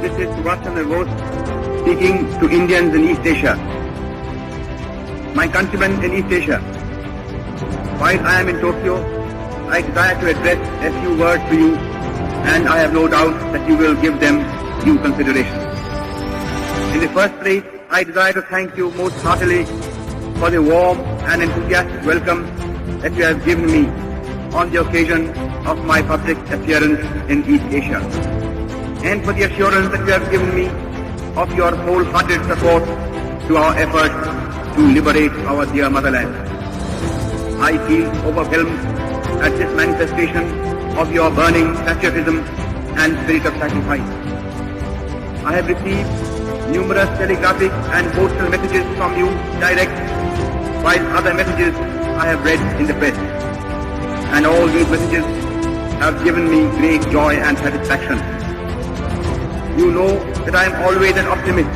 This is Subhash Chandra Bose speaking to Indians in East Asia. My countrymen in East Asia, while I am in Tokyo, I desire to address a few words to you, and I have no doubt that you will give them due consideration. In the first place, I desire to thank you most heartily for the warm and enthusiastic welcome that you have given me on the occasion of my public appearance in East Asia, and for the assurance that you have given me of your wholehearted support to our efforts to liberate our dear motherland. I feel overwhelmed at this manifestation of your burning patriotism and spirit of sacrifice. I have received numerous telegraphic and postal messages from you direct, while other messages I have read in the press. And all these messages have given me great joy and satisfaction. You know that I am always an optimist.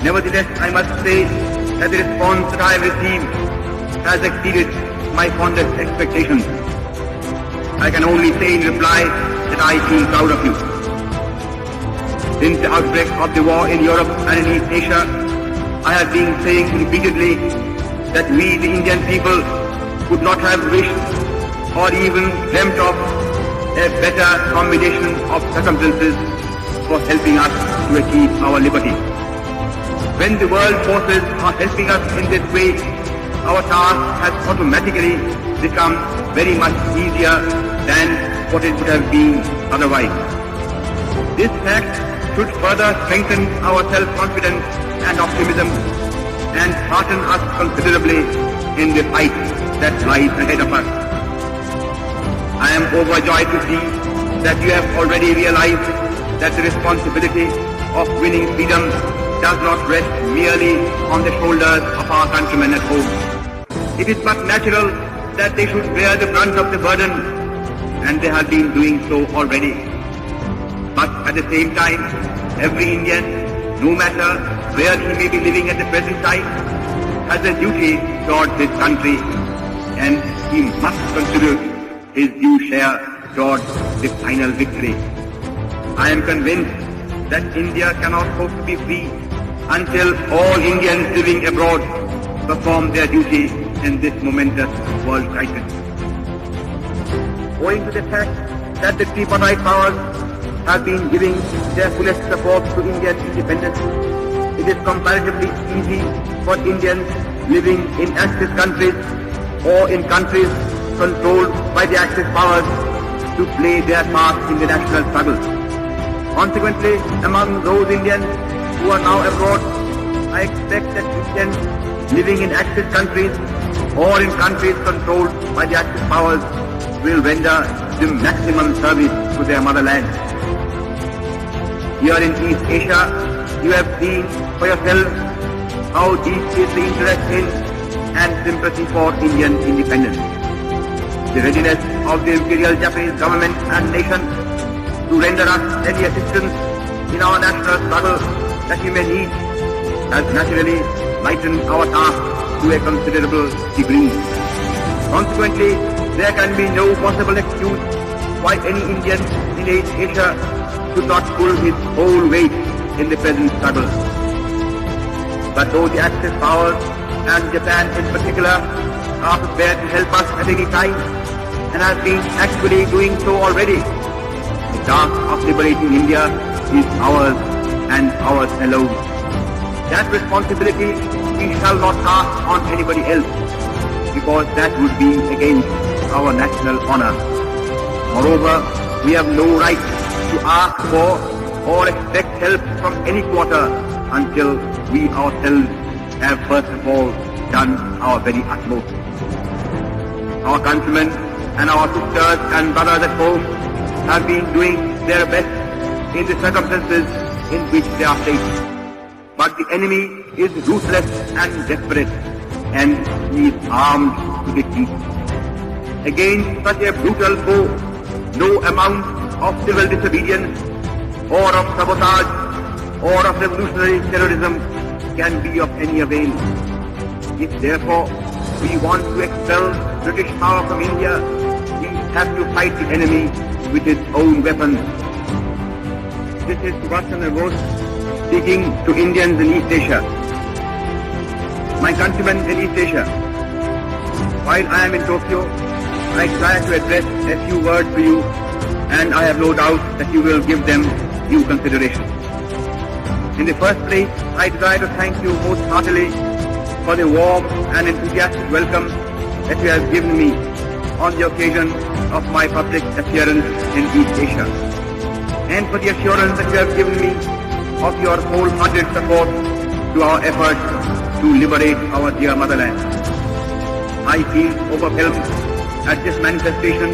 Nevertheless, I must say that the response that I have received has exceeded my fondest expectations. I can only say in reply that I feel proud of you. Since the outbreak of the war in Europe and in East Asia, I have been saying repeatedly that we, the Indian people, could not have wished or even dreamt of a better combination of circumstances for helping us to achieve our liberty. When the world forces are helping us in this way, our task has automatically become very much easier than what it would have been otherwise. This fact should further strengthen our self-confidence and optimism and hearten us considerably in the fight that lies ahead of us. I am overjoyed to see that you have already realized that the responsibility of winning freedom does not rest merely on the shoulders of our countrymen at home. It is but natural that they should bear the brunt of the burden, and they have been doing so already. But at the same time, every Indian, no matter where he may be living at the present time, has a duty towards his country, and he must contribute his due share towards the final victory. I am convinced that India cannot hope to be free until all Indians living abroad perform their duty in this momentous world crisis. Owing to the fact that the tripartite powers have been giving their fullest support to Indian independence, it is comparatively easy for Indians living in Axis countries or in countries controlled by the Axis powers to play their part in the national struggle. Consequently, among those Indians who are now abroad, I expect that Indians living in Axis countries or in countries controlled by the Axis powers will render the maximum service to their motherland. Here in East Asia, you have seen for yourselves how deep is the interest in and sympathy for Indian independence. The readiness of the Imperial Japanese government and nation to render us any assistance in our national struggle that we may need has naturally lightened our task to a considerable degree. Consequently, there can be no possible excuse why any Indian in East Asia should not pull his whole weight in the present struggle. But though the Axis powers and Japan in particular are prepared to help us at any time and have been actually doing so already, the task of liberating India is ours and ours alone. That responsibility we shall not cast on anybody else, because that would be against our national honor. Moreover, we have no right to ask for or expect help from any quarter until we ourselves have first of all done our very utmost. Our countrymen and our sisters and brothers at home have been doing their best in the circumstances in which they are placed. But the enemy is ruthless and desperate, and he is armed to the teeth. Against such a brutal foe, no amount of civil disobedience or of sabotage or of revolutionary terrorism can be of any avail. If therefore we want to expel British power from India, we have to fight the enemy with his own weapons. This is Subhash Chandra Bose speaking to Indians in East Asia. My countrymen in East Asia, while I am in Tokyo, I try to address a few words to you, and I have no doubt that you will give them due consideration. In the first place, I desire to thank you most heartily for the warm and enthusiastic welcome that you have given me on the occasion of my public appearance in East Asia, and for the assurance that you have given me of your wholehearted support to our efforts to liberate our dear motherland. I feel overwhelmed at this manifestation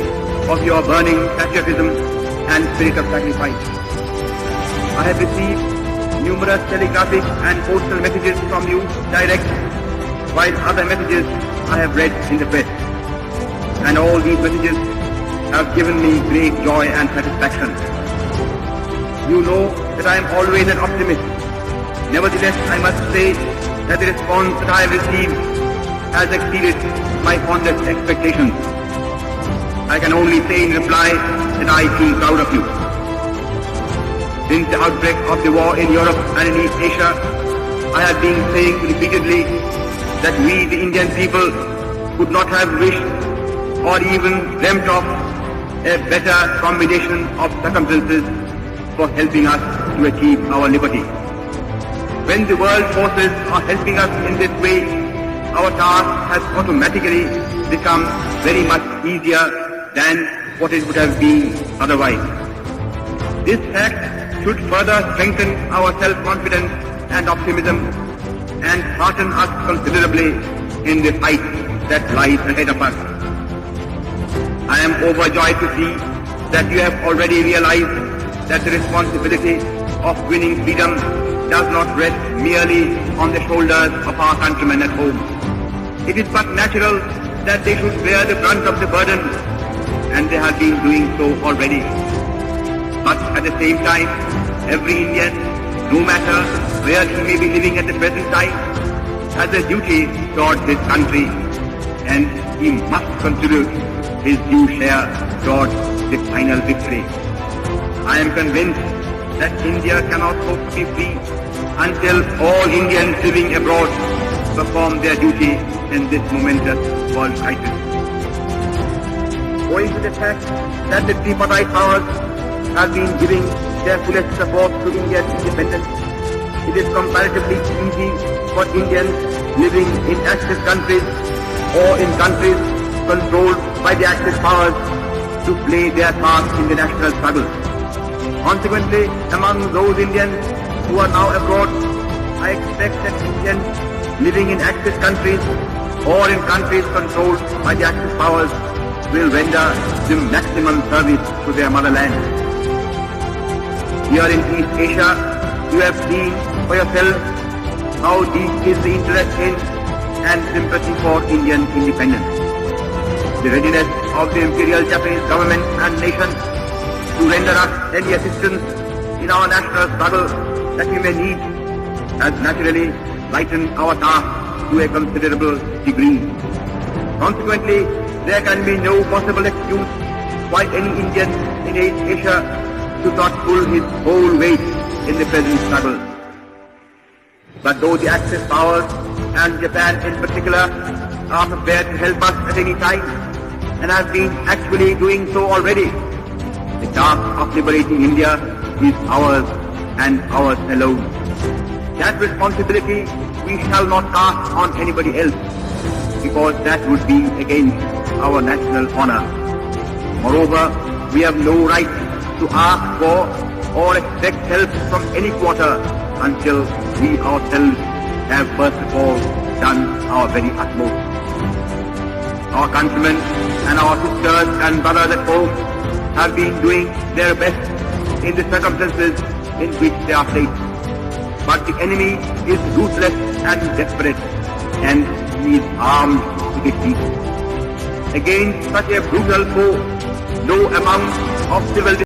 of your burning patriotism and spirit of sacrifice. I have received numerous telegraphic and postal messages from you direct, while other messages I have read in the press. And all these messages have given me great joy and satisfaction. You know that I am always an optimist. Nevertheless, I must say that the response that I have received has exceeded my fondest expectations. I can only say in reply that I feel proud of you. Since the outbreak of the war in Europe and in East Asia, I have been saying repeatedly that we, the Indian people, could not have wished or even dreamt of a better combination of circumstances for helping us to achieve our liberty. When the world forces are helping us in this way, our task has automatically become very much easier than what it would have been otherwise. This fact should further strengthen our self-confidence and optimism and hearten us considerably in the fight that lies ahead of us. I am overjoyed to see that you have already realized that the responsibility of winning freedom does not rest merely on the shoulders of our countrymen at home. It is but natural that they should bear the brunt of the burden, and they have been doing so already. But at the same time, every Indian, no matter where he may be living at the present time, has a duty towards his country, and he must contribute his due share towards the final victory. I am convinced that India cannot hope to be free until all Indians living abroad perform their duty in this momentous world crisis. Owing to the fact that the tripartite powers have been giving their fullest support to India's independence, it is comparatively easy for Indians living in Axis countries or in countries controlled by the Axis powers to play their part in the national struggle. Consequently, among those Indians who are now abroad, I expect that Indians living in Axis countries or in countries controlled by the Axis powers will render the maximum service to their motherland. Here in East Asia, you have seen for yourself how deep is the interest in and sympathy for Indian independence. The readiness of the Imperial Japanese government and nation to render us any assistance in our national struggle that we may need has naturally lightened our task to a considerable degree. Consequently, there can be no possible excuse why any Indian in East Asia should not pull his whole weight in the present struggle. But though the Axis powers and Japan in particular are prepared to help us at any time and have been actually doing so already, the task of liberating India is ours and ours alone. That responsibility we shall not cast on anybody else, because that would be against our national honor. Moreover, we have no right to ask for or expect help from any quarter until we ourselves have first of all done our very utmost. Our countrymen and our sisters and brothers at home have been doing their best in the circumstances in which they are placed. But the enemy is ruthless and desperate, and he is armed to the teeth. Against such a brutal foe, no amount of civil